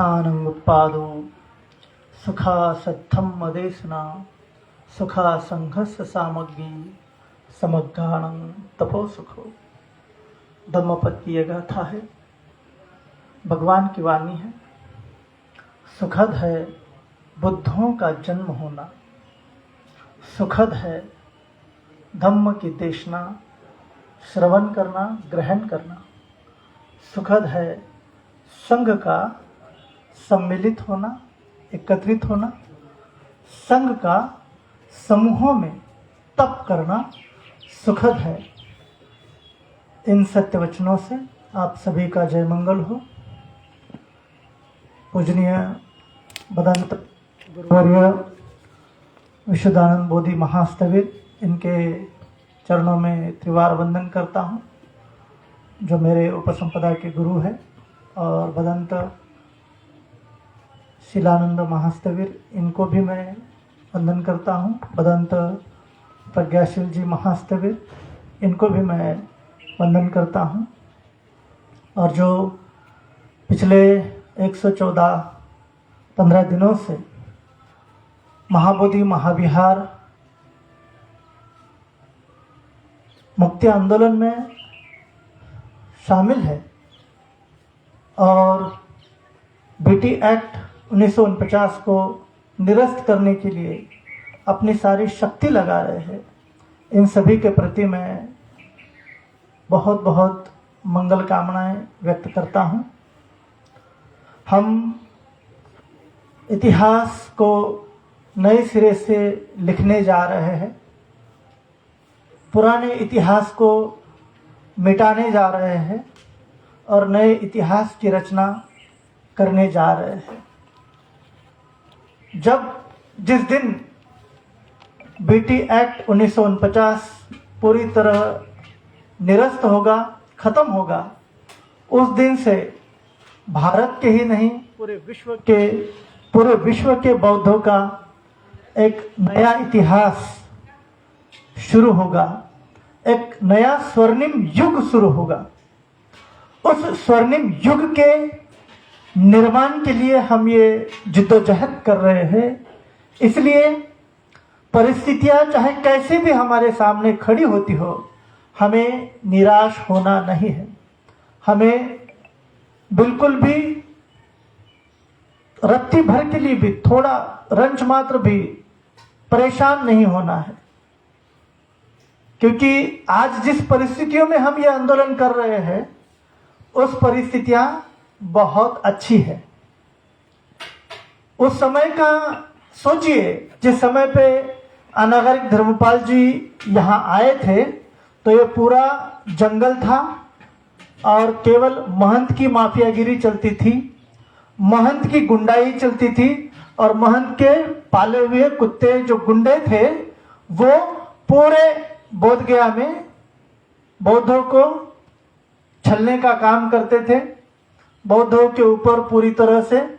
सुखानंगुपादो सुखा सत्थम मदेशना सुखा संघर्ष सामग्री समग्गाणं तपो सुखो। धम्मपद की यह गाथा है, भगवान की वाणी है। सुखद है बुद्धों का जन्म होना, सुखद है धम्म की देशना, श्रवण करना, ग्रहण करना। सुखद है संघ का सम्मिलित होना, एकत्रित होना, संघ का समूहों में तप करना सुखद है। इन सत्य वचनों से आप सभी का जय मंगल हो। पूजनीय भदंत गुरुवर्य विशुद्धानंद बोधि महास्थविर, इनके चरणों में त्रिवार वंदन करता हूँ, जो मेरे उपसंपदा के गुरु है। और भदंत शिलानंद महास्थविर, इनको भी मैं वंदन करता हूँ। भदंत प्रज्ञाशील जी महास्थविर, इनको भी मैं वंदन करता हूँ। और जो पिछले 114-15 दिनों से महाबोधि महाविहार मुक्ति आंदोलन में शामिल है और बीटी एक्ट 1949 को निरस्त करने के लिए अपनी सारी शक्ति लगा रहे हैं, इन सभी के प्रति मैं बहुत बहुत मंगल कामनाएं व्यक्त करता हूं। हम इतिहास को नए सिरे से लिखने जा रहे हैं, पुराने इतिहास को मिटाने जा रहे हैं और नए इतिहास की रचना करने जा रहे हैं। जिस दिन बीटी एक्ट 1949 पूरी तरह निरस्त होगा, खत्म होगा, उस दिन से भारत के ही नहीं पूरे विश्व के बौद्धों का एक नया इतिहास शुरू होगा, एक नया स्वर्णिम युग शुरू होगा। उस स्वर्णिम युग के निर्माण के लिए हम ये जिद्दोजहद कर रहे हैं। इसलिए परिस्थितियां चाहे कैसे भी हमारे सामने खड़ी होती हो, हमें निराश होना नहीं है। हमें बिल्कुल भी रत्ती भर के लिए भी, थोड़ा रंच मात्र भी परेशान नहीं होना है, क्योंकि आज जिस परिस्थितियों में हम ये आंदोलन कर रहे हैं, उस परिस्थितियां बहुत अच्छी है। उस समय का सोचिए, जिस समय पे अनागरिक धर्मपाल जी यहाँ आए थे तो ये पूरा जंगल था और केवल महंत की माफियागिरी चलती थी, महंत की गुंडाई चलती थी और महंत के पाले हुए कुत्ते जो गुंडे थे वो पूरे बोध गया में बौद्धों को छलने का काम करते थे। बौद्धों के ऊपर पूरी तरह से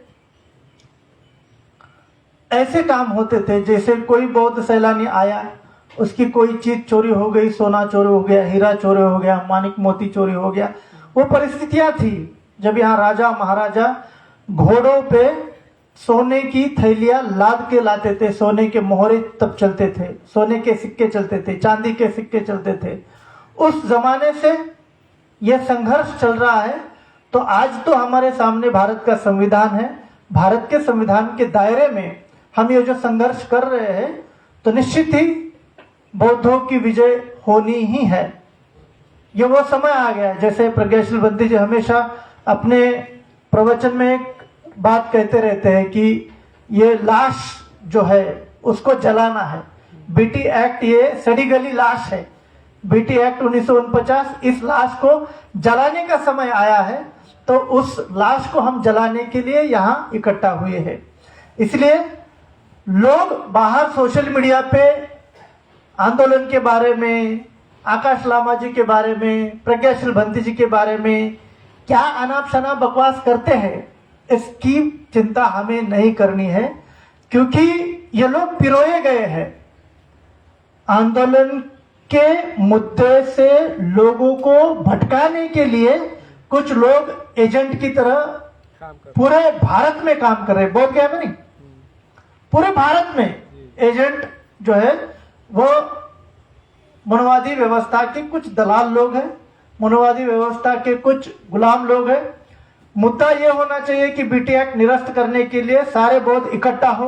ऐसे काम होते थे जैसे कोई बौद्ध सैलानी आया, उसकी कोई चीज चोरी हो गई, सोना चोरी हो गया, हीरा चोरी हो गया, मानिक मोती चोरी हो गया। वो परिस्थितियां थी जब यहाँ राजा महाराजा घोड़ों पे सोने की थैलियां लाद के लाते थे, सोने के मोहरे तब चलते थे, सोने के सिक्के चलते थे, चांदी के सिक्के चलते थे। उस जमाने से यह संघर्ष चल रहा है। तो आज तो हमारे सामने भारत का संविधान है, भारत के संविधान के दायरे में हम ये जो संघर्ष कर रहे हैं, तो निश्चित ही बौद्धों की विजय होनी ही है। ये वो समय आ गया, जैसे प्रज्ञाशील बंदी जी हमेशा अपने प्रवचन में एक बात कहते रहते हैं कि ये लाश जो है उसको जलाना है। बीटी एक्ट ये सड़ी गली लाश है, बीटी एक्ट 1949, इस लाश को जलाने का समय आया है। तो उस लाश को हम जलाने के लिए यहाँ इकट्ठा हुए हैं। इसलिए लोग बाहर सोशल मीडिया पे आंदोलन के बारे में, आकाश लामा जी के बारे में, प्रज्ञाशील बंदी जी के बारे में क्या अनाप शनाप बकवास करते हैं, इसकी चिंता हमें नहीं करनी है, क्योंकि ये लोग पिरोए गए हैं। आंदोलन के मुद्दे से लोगों को भटकाने के लिए कुछ लोग एजेंट की तरह पूरे भारत में काम कर रहे हैं, बोध गया में नहीं, पूरे भारत में एजेंट जो है वो मनोवादी व्यवस्था के कुछ दलाल लोग हैं, मनोवादी व्यवस्था के कुछ गुलाम लोग हैं। मुद्दा यह होना चाहिए कि बीटी एक्ट निरस्त करने के लिए सारे बौद्ध इकट्ठा हो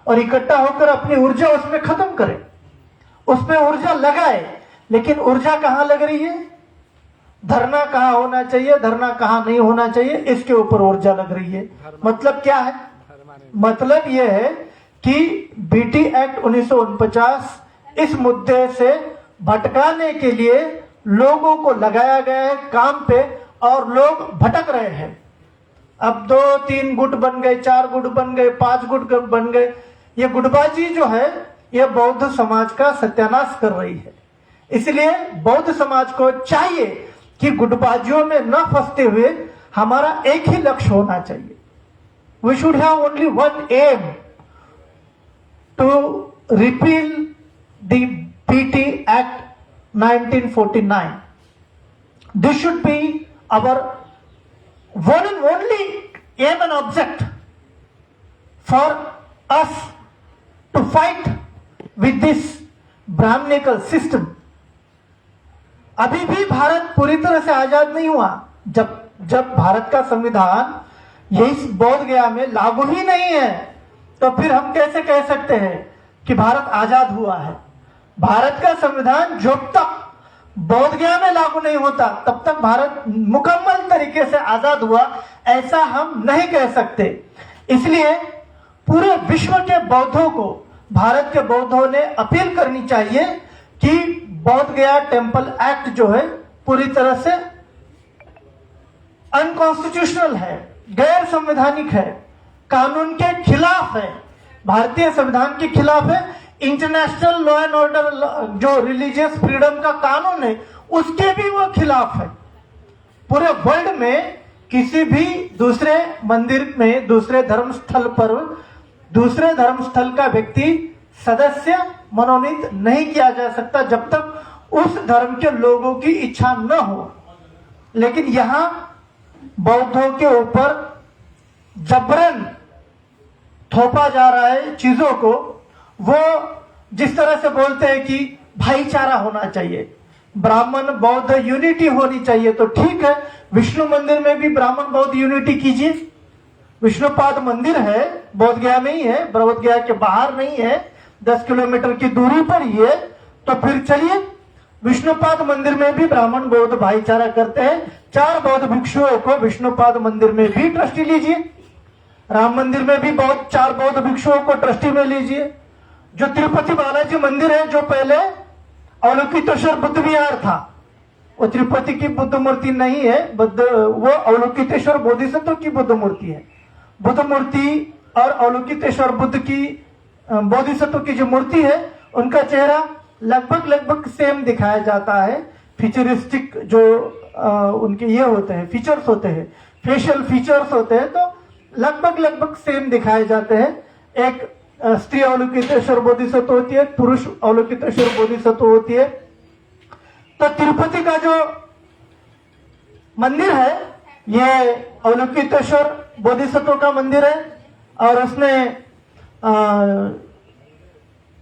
और इकट्ठा होकर अपनी ऊर्जा उसमें खत्म करें, उसमें ऊर्जा लगाए। लेकिन ऊर्जा कहां लग रही है, धरना कहां होना चाहिए, धरना कहां नहीं होना चाहिए, इसके ऊपर ऊर्जा लग रही है। मतलब क्या है, मतलब यह है कि बीटी एक्ट 1949 इस मुद्दे से भटकाने के लिए लोगों को लगाया गया है काम पे और लोग भटक रहे हैं। अब 2-3 गुट बन गए, 4 गुट बन गए, 5 गुट बन गए। ये गुटबाजी जो है ये बौद्ध समाज का सत्यानाश कर रही है। इसलिए बौद्ध समाज को चाहिए कि गुटबाजियों में न फंसते हुए हमारा एक ही लक्ष्य होना चाहिए। We should have only one aim to repeal the BT act 1949. This should be our one and only aim and object for us to fight with this Brahminical system. अभी भी भारत पूरी तरह से आजाद नहीं हुआ। जब भारत का संविधान यही बोध गया में लागू ही नहीं है तो फिर हम कैसे कह सकते हैं कि भारत आजाद हुआ है। भारत का संविधान जब तक बोध गया में लागू नहीं होता तब तक भारत मुकम्मल तरीके से आजाद हुआ ऐसा हम नहीं कह सकते। इसलिए पूरे विश्व के बौद्धों को, भारत के बौद्धों ने अपील करनी चाहिए कि बोध गया टेम्पल एक्ट जो है पूरी तरह से अनकॉन्स्टिट्यूशनल है, गैर संवैधानिक है, कानून के खिलाफ है, भारतीय संविधान के खिलाफ है, इंटरनेशनल लॉ एंड ऑर्डर जो रिलीजियस फ्रीडम का कानून है उसके भी वो खिलाफ है। पूरे वर्ल्ड में किसी भी दूसरे मंदिर में, दूसरे धर्मस्थल पर दूसरे धर्मस्थल का व्यक्ति सदस्य मनोनीत नहीं किया जा सकता जब तक उस धर्म के लोगों की इच्छा न हो। लेकिन यहां बौद्धों के ऊपर जबरन थोपा जा रहा है चीजों को। वो जिस तरह से बोलते हैं कि भाईचारा होना चाहिए, ब्राह्मण बौद्ध यूनिटी होनी चाहिए, तो ठीक है, विष्णु मंदिर में भी ब्राह्मण बौद्ध यूनिटी कीजिए। विष्णुपाद मंदिर है, बोध गया में ही है, बोध गया के बाहर नहीं है, 10 किलोमीटर की दूरी पर ही है। तो फिर चलिए विष्णुपाद मंदिर में भी ब्राह्मण बौद्ध भाईचारा करते हैं। 4 बौद्ध भिक्षुओं को विष्णुपाद मंदिर में भी ट्रस्टी लीजिए, राम मंदिर में भी 4 बौद्ध भिक्षुओं को ट्रस्टी में लीजिए। जो तिरुपति बालाजी मंदिर है जो पहले अवलोकितेश्वर बुद्ध विहार था, वो तिरुपति की बुद्ध मूर्ति नहीं है, वो अवलोकितेश्वर बोधिसत्व की बुद्ध मूर्ति है। बुद्ध मूर्ति और अवलोकितेश्वर बुद्ध की बोधिसत्व की जो मूर्ति है उनका चेहरा लगभग सेम दिखाया जाता है। फीचरिस्टिक जो उनके ये होते हैं, फीचर्स होते हैं, फेशियल फीचर्स होते हैं, तो लगभग सेम दिखाए जाते हैं। एक स्त्री अवलोकितेश्वर बोधिसत्व होती है, पुरुष अवलोकितेश्वर बोधिसत्व होती है। तो तिरुपति का जो मंदिर है ये अवलोकितेश्वर बोधिसत्व का मंदिर है और उसमें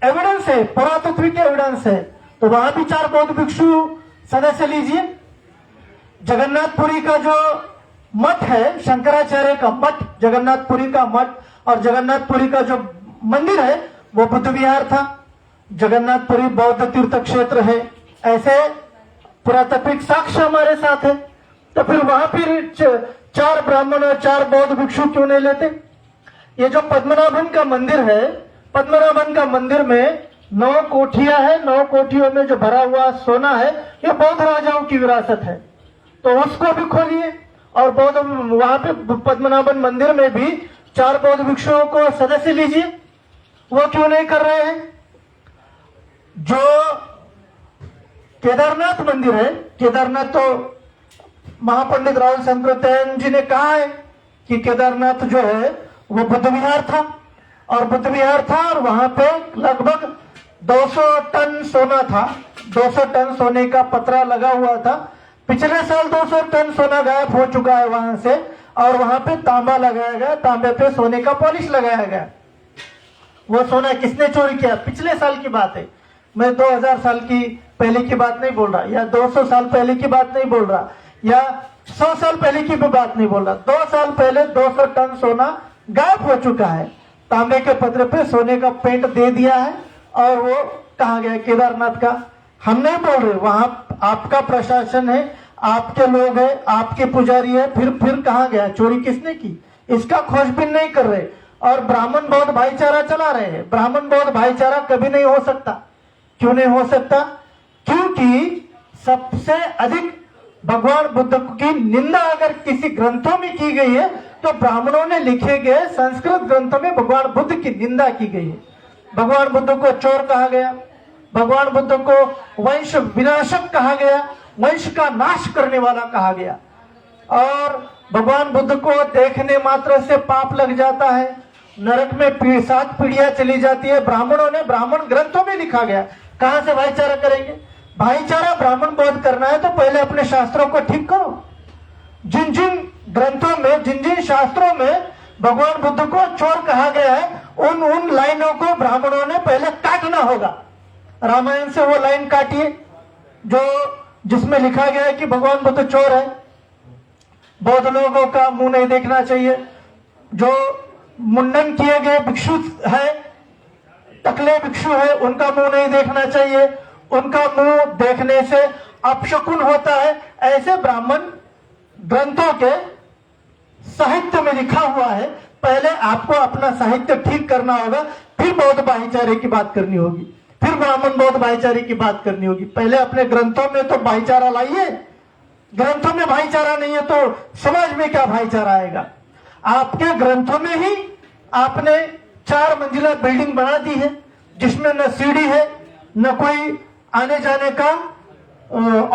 एविडेंस है, पुरातत्विक एविडेंस है, तो वहां भी 4 बौद्ध भिक्षु सदस्य लीजिए। जगन्नाथपुरी का जो मठ है, शंकराचार्य का मठ, जगन्नाथपुरी का मठ और जगन्नाथपुरी का जो मंदिर है वो बुद्ध विहार था। जगन्नाथपुरी बौद्ध तीर्थ क्षेत्र है, ऐसे पुरातत्विक साक्ष्य हमारे साथ है। तो फिर वहां फिर 4 ब्राह्मण और 4 बौद्ध भिक्षु क्यों नहीं लेते। ये जो पद्मनाभन का मंदिर है, पद्मनाभन का मंदिर में 9 कोठियां है, 9 कोठियों में जो भरा हुआ सोना है ये बौद्ध राजाओं की विरासत है, तो उसको भी खोलिए। और बौद्ध वहां पे पद्मनाभन मंदिर में भी 4 बौद्ध भिक्षुओं को सदस्य लीजिए, वो क्यों नहीं कर रहे हैं। जो केदारनाथ मंदिर है, केदारनाथ तो महापंडित राहुल शंकरतैन जी ने कहा है कि केदारनाथ जो है वो बुद्ध विहार था और बुद्ध विहार था और वहां पे लगभग 200 टन सोना था, 200 टन सोने का पतरा लगा हुआ था। पिछले साल 200 टन सोना गायब हो चुका है वहां से और वहां पे तांबा लगाया गया, तांबे पे सोने का पॉलिश लगाया गया। वो सोना किसने चोरी किया? पिछले साल की बात है, मैं 2000 साल की पहले की बात नहीं बोल रहा, या 200 साल पहले की बात नहीं बोल रहा, या 100 साल पहले की भी बात नहीं बोल रहा। 2 साल पहले 200 टन सोना गायब हो चुका है। तांबे के पत्र पे सोने का पेंट दे दिया है और वो कहाँ गया? केदारनाथ का। हम नहीं बोल रहे, वहां आपका प्रशासन है, आपके लोग हैं, आपके पुजारी है, फिर कहाँ गया? चोरी किसने की? इसका खोजबीन नहीं कर रहे और ब्राह्मण बौद्ध भाईचारा चला रहे हैं। ब्राह्मण बौद्ध भाईचारा कभी नहीं हो सकता। क्यों नहीं हो सकता? क्योंकि सबसे अधिक भगवान बुद्ध की निंदा अगर किसी ग्रंथों में की गई है तो ब्राह्मणों ने लिखे गए संस्कृत ग्रंथों में भगवान बुद्ध की निंदा की गई है। भगवान बुद्ध को चोर कहा गया, भगवान बुद्ध को वंश विनाशक कहा गया, वंश का नाश करने वाला कहा गया। और भगवान बुद्ध को देखने मात्र से पाप लग जाता है, नरक में 7 पीढ़ियां चली जाती है। ब्राह्मणों ने, ब्राह्मण ग्रंथों में लिखा गया। कहां से भाईचारा करेंगे? भाईचारा ब्राह्मण बौद्ध करना है तो पहले अपने शास्त्रों को ठीक करो। जिन जिन ग्रंथों में, जिन जिन शास्त्रों में भगवान बुद्ध को चोर कहा गया है, उन लाइनों को ब्राह्मणों ने पहले काटना होगा। रामायण से वो लाइन काटिए जो जिसमें लिखा गया है कि भगवान बुद्ध चोर है, बौद्ध लोगों का मुंह नहीं देखना चाहिए, जो मुंडन किए गए भिक्षु है, टकले भिक्षु है, उनका मुंह नहीं देखना चाहिए, उनका मुंह देखने से अपशकुन होता है। ऐसे ब्राह्मण ग्रंथों के साहित्य में लिखा हुआ है। पहले आपको अपना साहित्य ठीक करना होगा, फिर बौद्ध भाईचारे की बात करनी होगी, फिर ब्राह्मण बौद्ध भाईचारे की बात करनी होगी। पहले अपने ग्रंथों में तो भाईचारा लाइए। ग्रंथों में भाईचारा नहीं है तो समाज में क्या भाईचारा आएगा? आपके ग्रंथों में ही आपने 4 मंजिला बिल्डिंग बना दी है जिसमें न सीढ़ी है, न कोई आने जाने का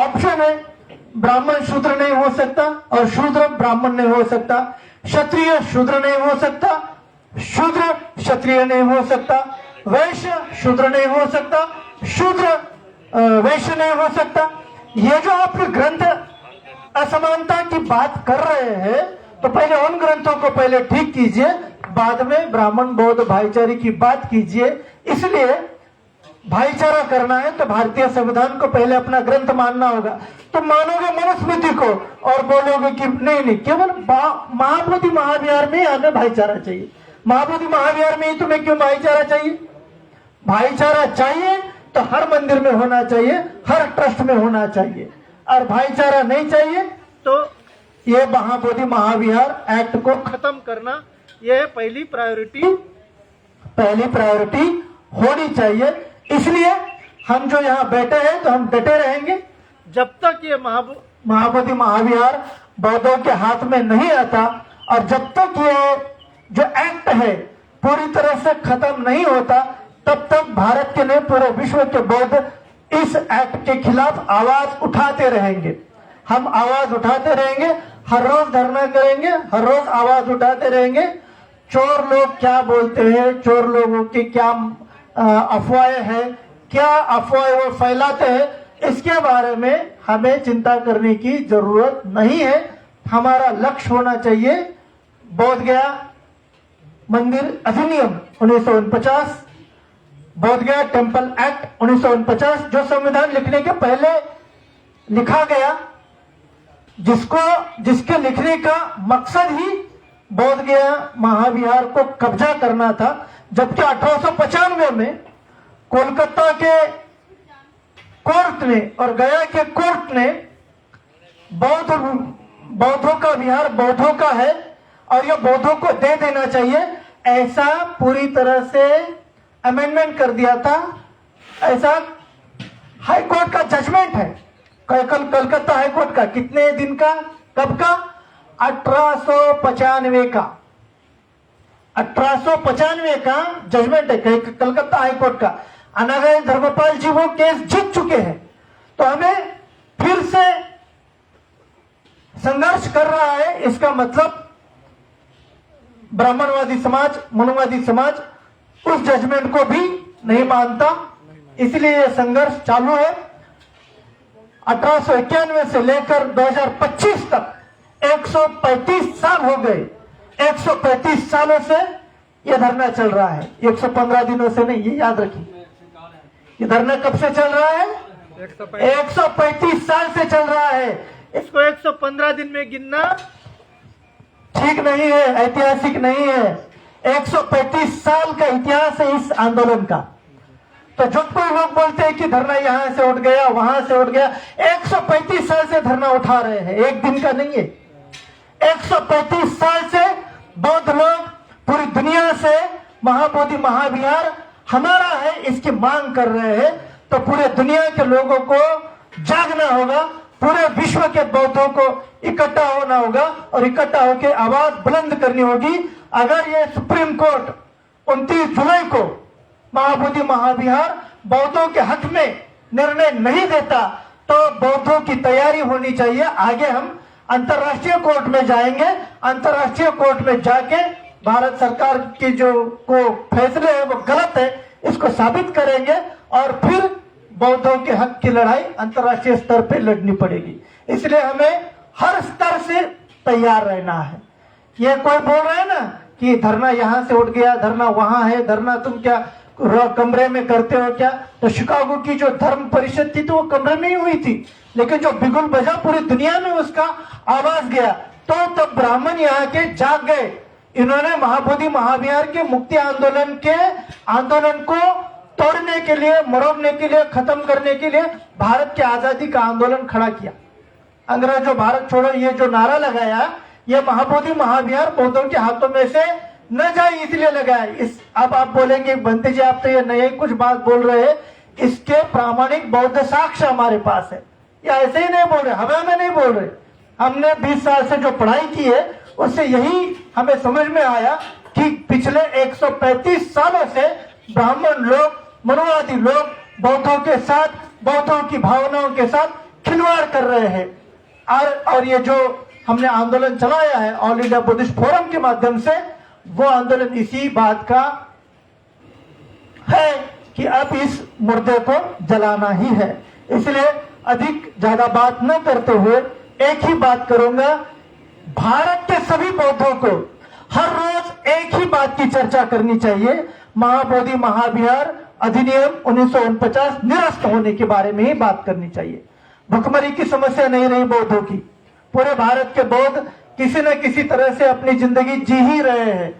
ऑप्शन है। ब्राह्मण शूद्र नहीं हो सकता और शूद्र ब्राह्मण नहीं हो सकता, क्षत्रिय शूद्र नहीं हो सकता, शूद्र क्षत्रिय नहीं हो सकता, वैश्य शूद्र नहीं हो सकता, शूद्र वैश्य नहीं हो सकता। ये जो आप ग्रंथ असमानता की बात कर रहे हैं तो पहले उन ग्रंथों को पहले ठीक कीजिए, बाद में ब्राह्मण बौद्ध भाईचारे की बात कीजिए। इसलिए भाईचारा करना है तो भारतीय संविधान को पहले अपना ग्रंथ मानना होगा। तो मानोगे मनुस्मृति को और बोलोगे कि नहीं, केवल महाबोधि महाविहार में हमें भाईचारा चाहिए। महाबोधि महाविहार में ही तुम्हें क्यों भाईचारा चाहिए? भाईचारा चाहिए तो हर मंदिर में होना चाहिए, हर ट्रस्ट में होना चाहिए। और भाईचारा नहीं चाहिए तो ये महाबोधि महाविहार एक्ट को खत्म करना, यह पहली प्रायोरिटी होनी चाहिए। इसलिए हम जो यहाँ बैठे हैं तो हम डटे रहेंगे जब तक ये महाबोधि महाविहार बौद्धों के हाथ में नहीं आता, और जब तक ये जो एक्ट है पूरी तरह से खत्म नहीं होता, तब तक भारत के नहीं पूरे विश्व के बौद्ध इस एक्ट के खिलाफ आवाज उठाते रहेंगे। हम आवाज उठाते रहेंगे, हर रोज धरना करेंगे, हर रोज आवाज उठाते रहेंगे। चोर लोग क्या बोलते हैं, चोर लोगों की क्या अफवाहें हैं, क्या अफवाहें वो फैलाते हैं, इसके बारे में हमें चिंता करने की जरूरत नहीं है। हमारा लक्ष्य होना चाहिए बोध गया मंदिर अधिनियम 1949, बोध गया टेम्पल एक्ट 1949, जो संविधान लिखने के पहले लिखा गया, जिसके लिखने का मकसद ही बोध गया महाविहार को कब्जा करना था। जबकि 1895 में कोलकाता के कोर्ट ने और गया के कोर्ट ने बौद्धों का विहार बौद्धों का है और यह बौद्धों को दे देना चाहिए, ऐसा पूरी तरह से अमेंडमेंट कर दिया था। ऐसा हाई कोर्ट का जजमेंट है, कलकत्ता हाई कोर्ट का। कितने दिन का, कब का? 1895 का। 1895 का जजमेंट है कलकत्ता हाई कोर्ट का। अनागय धर्मपाल जी वो केस जीत चुके हैं, तो हमें फिर से संघर्ष कर रहा है। इसका मतलब ब्राह्मणवादी समाज, मनुवादी समाज उस जजमेंट को भी नहीं मानता, इसलिए यह संघर्ष चालू है। 1891 से लेकर 2025 तक 135 साल हो गए। 135 सालों से ये धरना चल रहा है, 115 दिनों से नहीं, ये याद रखिए। ये धरना कब से चल रहा है? 135 साल से चल रहा है। इसको 115 दिन में गिनना ठीक नहीं है, ऐतिहासिक नहीं है। 135 साल का इतिहास है इस आंदोलन का। तो जो कोई लोग बोलते हैं कि धरना यहां से उठ गया, वहां से उठ गया, 135 साल से धरना उठा रहे हैं, एक दिन का नहीं है। 135 साल से बौद्ध लोग पूरी दुनिया से महाबोधि महाविहार हमारा है इसकी मांग कर रहे हैं। तो पूरे दुनिया के लोगों को जागना होगा, पूरे विश्व के बौद्धों को इकट्ठा होना होगा और इकट्ठा होकर आवाज बुलंद करनी होगी। अगर ये सुप्रीम कोर्ट 29 जुलाई को महाबोधि महाविहार बौद्धों के हक में निर्णय नहीं देता तो बौद्धों की तैयारी होनी चाहिए। आगे हम अंतर्राष्ट्रीय कोर्ट में जाएंगे, अंतर्राष्ट्रीय कोर्ट में जाके भारत सरकार की जो को फैसले है वो गलत है इसको साबित करेंगे और फिर बौद्धों के हक की लड़ाई अंतर्राष्ट्रीय स्तर पे लड़नी पड़ेगी। इसलिए हमें हर स्तर से तैयार रहना है। ये कोई बोल रहे हैं ना कि धरना यहां से उठ गया, धरना वहां है, धरना तुम क्या कमरे में करते हो क्या? तो शिकागो की जो धर्म परिषद थी तो वो कमरे में ही हुई थी, लेकिन जो बिगुल बजा पूरी दुनिया में उसका आवाज गया। तो तब ब्राह्मण यहाँ के जाग गए। इन्होंने महाबोधि महाविहार के मुक्ति आंदोलन को तोड़ने के लिए, मरोड़ने के लिए, खत्म करने के लिए भारत के आजादी का आंदोलन खड़ा किया। अंग्रेजों भारत छोड़ो ये जो नारा लगाया, ये महाबोधि महाविहार बौद्धों के हाथों में से न जाए इसलिए लगाया। अब आप बोलेंगे बंते जी आप तो ये नए कुछ बात बोल रहे हैं, इसके प्रामाणिक बौद्ध साक्ष्य हमारे पास है। या ऐसे ही नहीं बोल रहे, हवा में नहीं बोल रहे। हमने 20 साल से जो पढ़ाई की है उससे यही हमें समझ में आया कि पिछले 135 सालों से ब्राह्मण लोग, मनुवादी लोग बौद्धों के साथ, बौद्धों की भावनाओं के साथ खिलवाड़ कर रहे हैं। और ये जो हमने आंदोलन चलाया है ऑल इंडिया बुद्धिस्ट फोरम के माध्यम से, वो आंदोलन इसी बात का है कि अब इस मुर्दे को जलाना ही है। इसलिए अधिक ज्यादा बात न करते हुए एक ही बात करूंगा, भारत के सभी बौद्धों को हर रोज एक ही बात की चर्चा करनी चाहिए, महाबोधि महाविहार अधिनियम 1949 निरस्त होने के बारे में ही बात करनी चाहिए। भुखमरी की समस्या नहीं रही बौद्धों की। पूरे भारत के बौद्ध किसी न किसी तरह से अपनी जिंदगी जी ही रहे हैं।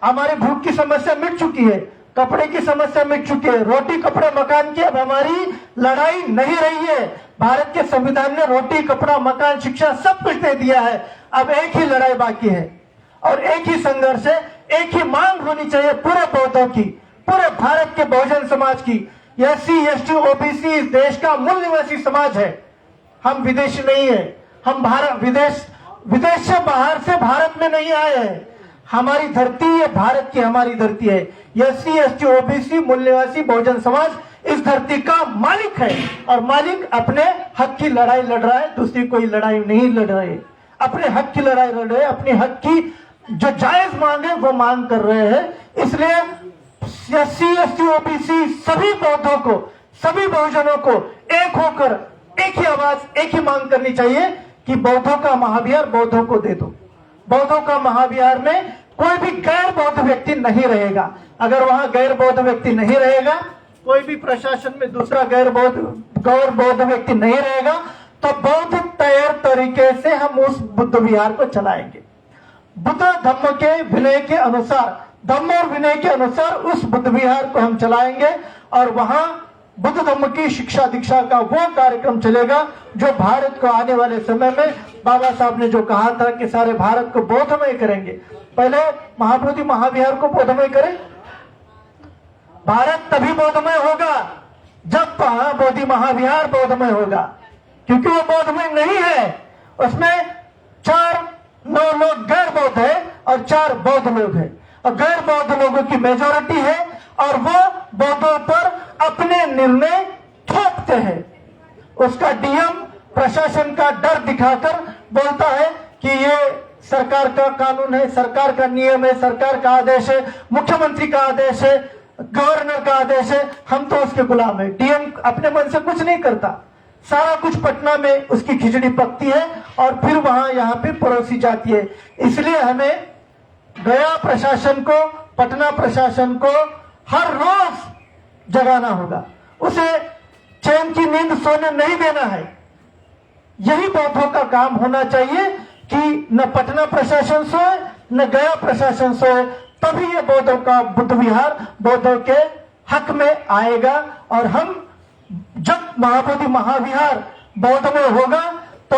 हमारी भूख की समस्या मिट चुकी है, कपड़े की समस्या मिट चुकी है, रोटी कपड़े मकान की अब हमारी लड़ाई नहीं रही है। भारत के संविधान ने रोटी कपड़ा मकान शिक्षा सब कुछ दे दिया है। अब एक ही लड़ाई बाकी है और एक ही संघर्ष है, एक ही मांग होनी चाहिए पूरे बौद्धों की, पूरे भारत के बहुजन समाज की। SC ST OBC इस देश का मूल निवासी समाज है। हम विदेशी नहीं है, हम विदेश से बाहर से भारत में नहीं आए हैं। हमारी धरती ये भारत की हमारी धरती है। SC ST OBC मूल निवासी बहुजन समाज इस धरती का मालिक है और मालिक अपने हक की लड़ाई लड़ रहा है, दूसरी कोई लड़ाई नहीं लड़ रहे। अपने हक की लड़ाई लड़ रहे हैं, अपने हक की जो जायज मांग है वो मांग कर रहे हैं। इसलिए SC ST OBC सभी बौद्धों को, सभी बहुजनों को एक होकर एक ही आवाज, एक ही मांग करनी चाहिए कि बौद्धों का महाविहार बौद्धों को दे दो। बौद्धों का महाविहार में कोई भी गैर बौद्ध व्यक्ति नहीं रहेगा। अगर वहां गैर बौद्ध व्यक्ति नहीं रहेगा, कोई भी प्रशासन में दूसरा गैर बौद्ध व्यक्ति नहीं रहेगा, तो बौद्ध तैयार तरीके से हम उस बुद्ध विहार को चलाएंगे। बुद्ध धम्म के विनय के अनुसार, धम्म और विनय के अनुसार उस बुद्ध विहार को हम चलाएंगे और वहां बुद्ध धम्म की शिक्षा दीक्षा का वो कार्यक्रम चलेगा जो भारत को आने वाले समय में बाबा साहब ने जो कहा था कि सारे भारत को बौद्धमय करेंगे। पहले महाबोधि महाविहार को बौद्धमय करें। भारत तभी बौद्धमय होगा जब महाबोधि महाविहार बौद्धमय होगा, क्योंकि वो बौद्धमय नहीं है। उसमें 9 लोग गैर बौद्ध है और 4 बौद्ध लोग हैं और गैर बौद्ध लोगों की मेजोरिटी है और वो बौद्धों पर अपने निर्णय थोपते हैं। उसका डीएम प्रशासन का डर दिखाकर बोलता है कि ये सरकार का कानून है, सरकार का नियम है, सरकार का आदेश है, मुख्यमंत्री का आदेश है, गवर्नर का आदेश है, हम तो उसके गुलाम है। डीएम अपने मन से कुछ नहीं करता, सारा कुछ पटना में उसकी खिचड़ी पकती है और फिर वहां यहाँ पे परोसी जाती है। इसलिए हमें गया प्रशासन को, पटना प्रशासन को हर रोज जगाना होगा, उसे चैन की नींद सोने नहीं देना है। यही बौद्धों का काम होना चाहिए कि न पटना प्रशासन सोए न गया प्रशासन सोए, तभी ये बौद्धों का बुद्ध विहार बौद्धों के हक में आएगा। और हम जब महाबोधि महाविहार बौद्ध में होगा तो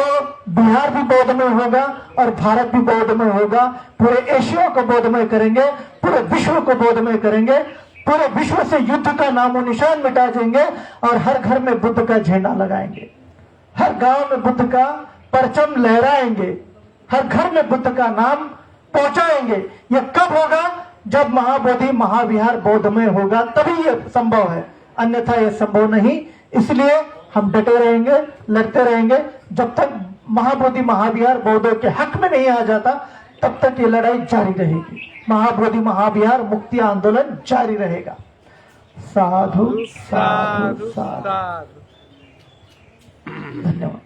बिहार भी बौद्ध में होगा और भारत भी बौद्ध में होगा। पूरे एशिया को बौद्धमय करेंगे, पूरे विश्व को बौद्धमय करेंगे, पूरे विश्व से युद्ध का नामो निशान मिटा देंगे और हर घर में बुद्ध का झंडा लगाएंगे, हर गांव में बुद्ध का परचम लहराएंगे, हर घर में बुद्ध का नाम पहुंचाएंगे। यह कब होगा? जब महाबोधि महाविहार बौद्धमय होगा, तभी यह संभव है, अन्यथा यह संभव नहीं। इसलिए हम डटे रहेंगे, लड़ते रहेंगे। जब तक महाबोधि महाविहार बौद्धों के हक में नहीं आ जाता तब तक ये लड़ाई जारी रहेगी। महाबोधि महाविहार मुक्ति आंदोलन जारी रहेगा। साधु साधु साधु। धन्यवाद।